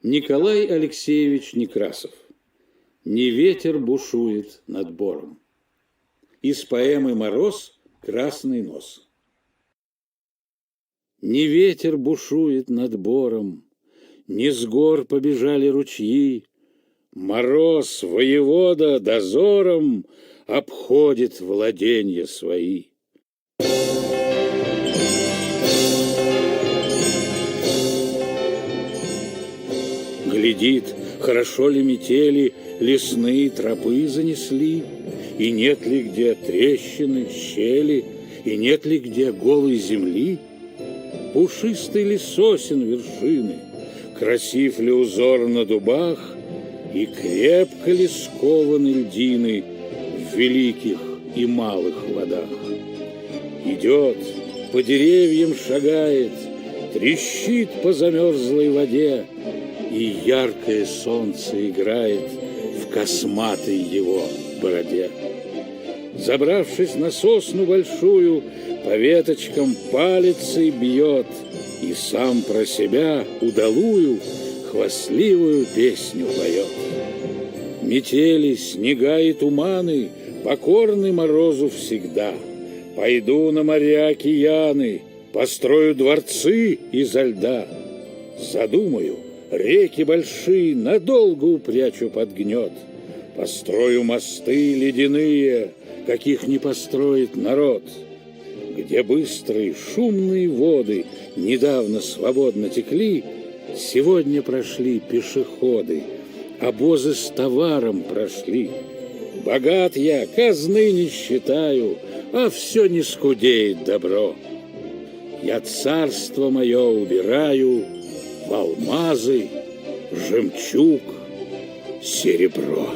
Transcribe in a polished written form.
Николай Алексеевич Некрасов. «Не ветер бушует над бором». Из поэмы «Мороз. Красный нос». Не ветер бушует над бором, не с гор побежали ручьи, Мороз, воевода, дозором обходит владенья свои. Глядит, хорошо ли метели лесные тропы занесли, и нет ли где трещины, щели, и нет ли где голой земли. Пушистый ли сосен вершины, красив ли узор на дубах, и крепко ли скованы льдины в великих и малых водах. Идет, по деревьям шагает, трещит по замерзлой воде, и яркое солнце играет в косматой его бороде. Забравшись на сосну большую, по веточкам палицей бьет и сам про себя удалую хвастливую песню поет. Метели, снега и туманы покорны морозу всегда. Пойду на моря океаны, построю дворцы изо льда. Задумаю, реки большие надолго упрячу под гнет. Построю мосты ледяные, каких не построит народ. Где быстрые шумные воды недавно свободно текли, сегодня прошли пешеходы, обозы с товаром прошли. Богат я, казны не считаю, а все не скудеет добро. Я царство мое убираю в алмазы, жемчуг, серебро.